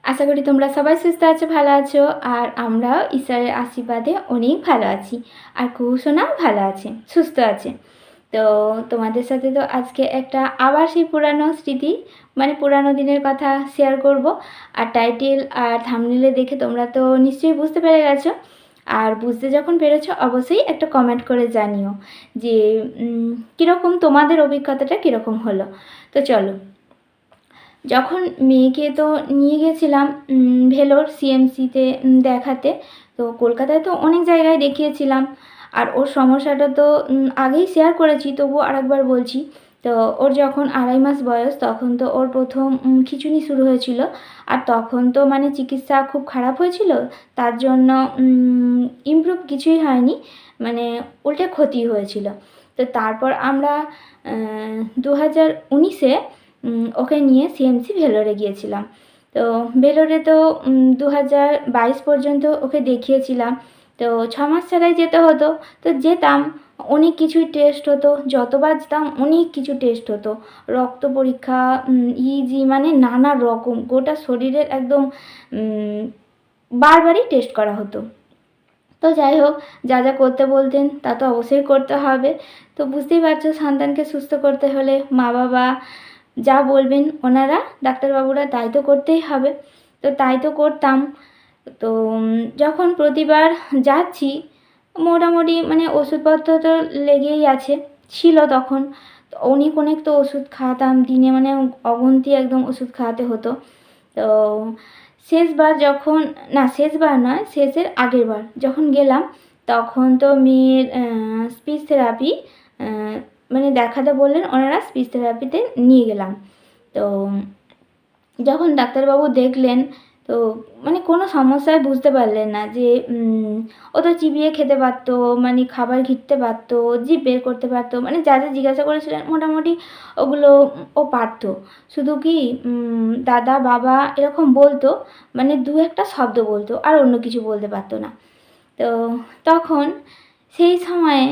আশা করি তোমরা সবাই সুস্থ আছো, ভালো আছো। আর আমরাও ঈশ্বরের আশীর্বাদে অনেক ভালো আছি। আর কুহুসোনাও ভালো আছে, সুস্থ আছে। তো তোমাদের সাথে তো আজকে একটা আবার সেই পুরানো স্মৃতি, মানে পুরানো দিনের কথা শেয়ার করব। আর টাইটেল আর থাম্বনেলে দেখে তোমরা তো নিশ্চয়ই বুঝতে পেরে গেছো। আর বুঝতে যখন পেরেছো অবশ্যই একটা কমেন্ট করে জানিও যে কীরকম তোমাদের অভিজ্ঞতাটা কীরকম হলো। তো চলো, যখন মেয়েকে তো নিয়ে গেছিলাম ভেলোর সিএমসিতে দেখাতে। তো কলকাতায় তো অনেক জায়গায় দেখিয়েছিলাম। আর ওর সমস্যাটা তো আগেই শেয়ার করেছি, তবুও আরেকবার বলছি। তো ওর যখন 2.5 মাস বয়স তখন তো ওর প্রথম খিঁচুনি শুরু হয়েছিল। আর তখন তো মানে চিকিৎসা খুব খারাপ হয়েছিল, তার জন্য ইমপ্রুভ কিছুই হয়নি, মানে উল্টে ক্ষতি হয়েছিল। তো তারপর আমরা 2019-এ ওকে নিয়ে সিএমসি ভেলোরে গিয়েছিলাম। তো ভেলোরে তো 2022 পর্যন্ত ওকে দেখিয়েছিলাম। তো 6 মাস ছাড়াই যেতে হতো। তো যেতাম, অনেক কিছুই টেস্ট হতো, যতবার যেতাম অনেক কিছু টেস্ট হতো, রক্ত পরীক্ষা, ইজি, মানে নানা রকম গোটা শরীরের একদম বারবারই টেস্ট করা হতো। তো যাই হোক, যা যা করতে বলতেন তা তো অবশ্যই করতে হবে। তো বুঝতেই পারছো, সন্তানকে সুস্থ করতে হলে মা বাবা যা বলবেন ওনারা, ডাক্তারবাবুরা, তাই তো করতেই হবে। তো তাই তো করতাম। তো যখন প্রতিবার যাচ্ছি মোটামুটি মানে ওষুধপত্র তো লেগেই আছে, ছিল তখন। তো অনেক তো ওষুধ খাওয়াতাম দিনে, মানে অগুন্তি একদম ওষুধ খাওয়াতে হতো। তো শেষবার যখন, না শেষবার নয়, শেষের আগের বার যখন গেলাম তখন তো মেয়ের স্পিচ থেরাপি মানে দেখাতে বললেন ওনারা, স্পিচ থেরাপিতে নিয়ে গেলাম। তো যখন ডাক্তারবাবু দেখলেন তো মানে কোনো সমস্যায় বুঝতে পারলেন না যে ও তো চিবিয়ে খেতে পারতো, মানে খাবার ঘিঁটতে পারতো, জিভ বের করতে পারতো, মানে যা যা জিজ্ঞাসা করেছিলেন মোটামুটি ওগুলো ও পারতো। শুধু কি দাদা বাবা এরকম বলতো, মানে দু একটা শব্দ বলতো, আর অন্য কিছু বলতে পারতো না। তো তখন সেই সময়ে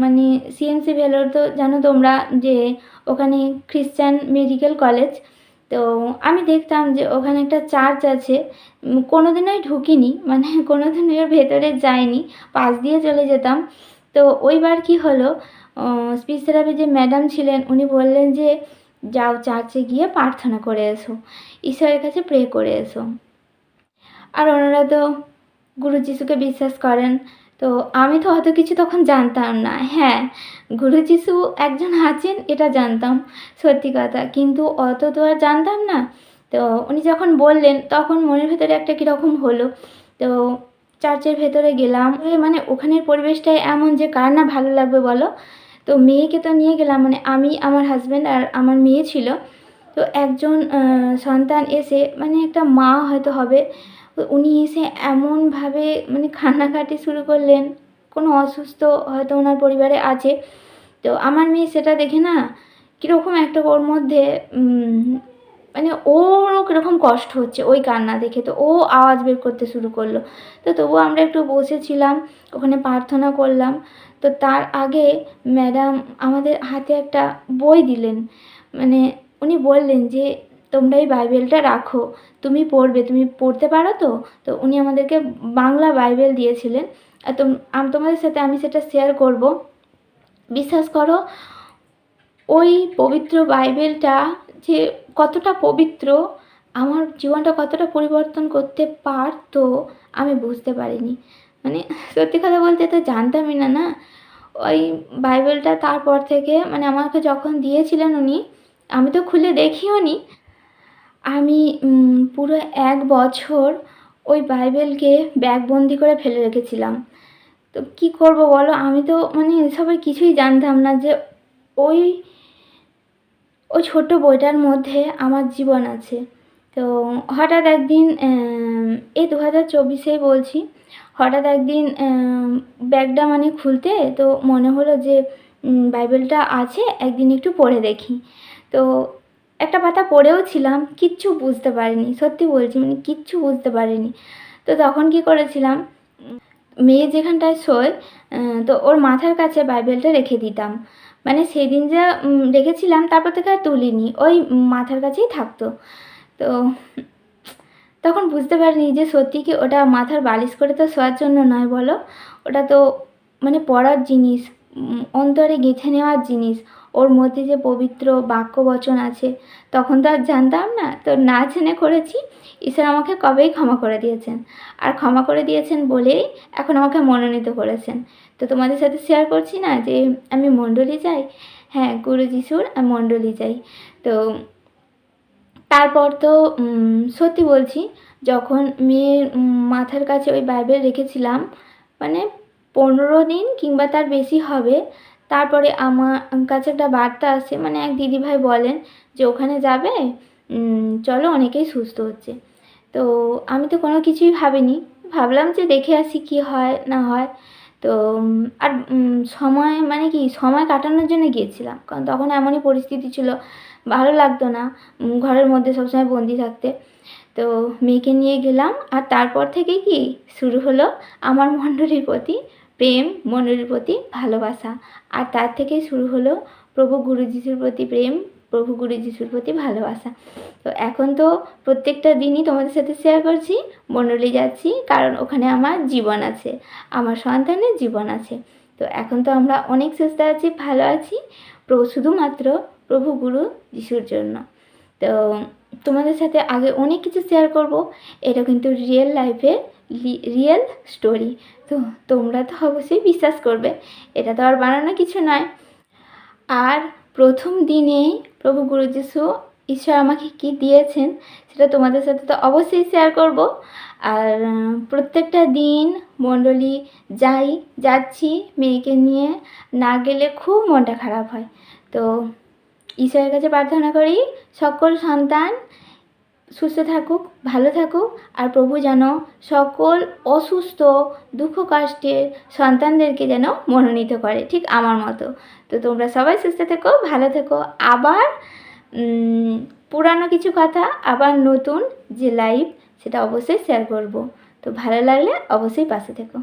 মানে সিএমসি ভেলোর তো জানো তোমরা যে ওখানে খ্রিশ্চান মেডিকেল কলেজ। তো আমি দেখতাম যে ওখানে একটা চার্চ আছে, কোনোদিনই ঢুকিনি, মানে কোনোদিন এর ভেতরে যাইনি, পাশ দিয়ে চলে যেতাম। তো ওইবার কি হলো, স্পিচ থেরাপি যে ম্যাডাম ছিলেন উনি বললেন যে যাও চার্চে গিয়ে প্রার্থনা করে এসো, ঈশ্বরের কাছে প্রে করে এসো। আর ওনারা তো গুরু যিশুকে বিশ্বাস করেন। তো আমি তো অত কিছু তখন জানতাম না। হ্যাঁ, গুরু যিশু একজন আছেন এটা জানতাম, সত্যি কথা, কিন্তু অত তো আর জানতাম না। তো উনি যখন বললেন তখন মনের ভেতরে একটা কীরকম হলো। তো চার্চের ভেতরে গেলাম, মানে ওখানের পরিবেশটাই এমন যে কার না ভালো লাগবে বলো। তো মেয়েকে তো নিয়ে গেলাম, মানে আমি, আমার হাজব্যান্ড আর আমার মেয়ে ছিল। তো একজন সন্তান এসে, মানে একটা মা হয়তো হবে, উনি এসে এমনভাবে মানে কান্নাকাটি শুরু করলেন, কোনো অসুস্থ হয়তো ওনার পরিবারে আছে। তো আমার মেয়ে সেটা দেখে না কীরকম একটা ওর মধ্যে মানে ওরও কীরকম কষ্ট হচ্ছে ওই কান্না দেখে। তো ও আওয়াজ বের করতে শুরু করলো। তো তবুও আমরা একটু বসেছিলাম, ওখানে প্রার্থনা করলাম। তো তার আগে ম্যাডাম আমাদের হাতে একটা বই দিলেন, মানে উনি বললেন যে তোমরা এই বাইবেলটা রাখো, তুমি পড়বে, তুমি পড়তে পারো তো। তো উনি আমাদেরকে বাংলা বাইবেল দিয়েছিলেন। আর তোমাদের সাথে আমি সেটা শেয়ার করব। বিশ্বাস করো, ওই পবিত্র বাইবেলটা যে কতটা পবিত্র, আমার জীবনটা কতটা পরিবর্তন করতে পারতো আমি বুঝতে পারিনি। মানে সত্যি কথা বলতে তো জানতামই না, না ওই বাইবেলটা। তারপর থেকে মানে আমাকে যখন দিয়েছিলেন উনি, আমি তো খুলে দেখিও নি। আমি পুরো 1 বছর ওই বাইবেলকে ব্যাগবন্দি করে ফেলে রেখেছিলাম। তো কী করব বলো, আমি তো মানে এসবের কিছুই জানতাম না যে ওই ছোট্ট বইটার মধ্যে আমার জীবন আছে। তো হঠাৎ একদিন এই 2024-এই বলছি, হঠাৎ একদিন ব্যাগটা মানে খুলতে তো মনে হলো যে বাইবেলটা আছে, একদিন একটু পড়ে দেখি। তো একটা পাতা পড়েও ছিলাম, কিচ্ছু বুঝতে পারিনি, সত্যি বলছি, মানে কিচ্ছু বুঝতে পারিনি। তো তখন কী করেছিলাম, মেয়ে যেখানটায় শোয় তো ওর মাথার কাছে বাইবেলটা রেখে দিতাম। মানে সেদিন যা রেখেছিলাম তারপর থেকে আর তুলিনি, ওই মাথার কাছেই থাকতো। তো তখন বুঝতে পারিনি যে সত্যি কি ওটা মাথার বালিশ করে তো শোয়ার জন্য নয় বলো, ওটা তো মানে পড়ার জিনিস, অন্তরে গেঁথে নেওয়ার জিনিস। ওর মধ্যে যে পবিত্র বাক্য বচন আছে, তখন তো আর জানতাম না, তো না জেনে করেছি। ঈশ্বর আমাকে কবেই ক্ষমা করে দিয়েছেন, আর ক্ষমা করে দিয়েছেন বলেই এখন আমাকে মনোনীত করেছেন। তো তোমাদের সাথে শেয়ার করছি না যে আমি মণ্ডলী যাই, হ্যাঁ গুরু যিশুর মণ্ডলী যাই। তো তারপর তো সত্যি বলছি, যখন মেয়ের মাথার কাছে ওই বাইবেল রেখেছিলাম, মানে 15 দিন কিংবা তার বেশি হবে, তারপরে আমার কাছে একটা বার্তা আসে, মানে এক দিদিভাই বলেন যে ওখানে যাবে, চলো অনেকেই সুস্থ হচ্ছে। তো আমি তো কোনো কিছুই ভাবিনি, ভাবলাম যে দেখে আসি কী হয় না হয়। তো আর সময় মানে কি সময় কাটানোর জন্য গিয়েছিলাম, কারণ তখন এমনই পরিস্থিতি ছিল, ভালো লাগতো না ঘরের মধ্যে সবসময় বন্দি থাকতে। তো মেয়েকে নিয়ে গেলাম, আর তারপর থেকে কি শুরু হলো আমার মণ্ডলীর প্রতি প্রেম, মণ্ডলীর প্রতি ভালোবাসা, আর তার থেকেই শুরু হলো প্রভু গুরু যিশুর প্রতি প্রেম, প্রভু গুরু যিশুর প্রতি ভালোবাসা। তো এখন তো প্রত্যেকটা দিনই তোমাদের সাথে শেয়ার করছি, মণ্ডলী যাচ্ছি, কারণ ওখানে আমার জীবন আছে, আমার সন্তানের জীবন আছে। তো এখন তো আমরা অনেক সুস্থ আছি, ভালো আছি, শুধুমাত্র প্রভু গুরু যিশুর জন্য। তো তোমাদের সাথে আগে অনেক কিছু শেয়ার করব, এটা কিন্তু রিয়েল লাইফের রিয়েল স্টোরি। তো তোমরা তো অবশ্যই বিশ্বাস করবে, এটা তো আর বানানো কিছু নয়। আর প্রথম দিনেই প্রভু গুরু যিশু ঈশ্বর আমাকে কি দিয়েছেন সেটা তোমাদের সাথে তো অবশ্যই শেয়ার করব। আর প্রত্যেকটা দিন মণ্ডলী যাচ্ছি মেয়েকে নিয়ে, না গেলে খুব মনটা খারাপ হয়। তো ঈশ্বরের কাছে প্রার্থনা করি সকল সন্তান সুস্থ থাকুক, ভালো থাকুক, আর প্রভু যেন সকল অসুস্থ দুঃখ কষ্টের সন্তানদেরকে যেন মনোনীত করে, ঠিক আমার মতো। তো তোমরা সবাই সুস্থ থেকো, ভালো থেকো। আবার পুরানো কিছু কথা, আবার নতুন যে লাইভ, সেটা অবশ্যই শেয়ার করব। তো ভালো লাগলে অবশ্যই পাশে থেকো।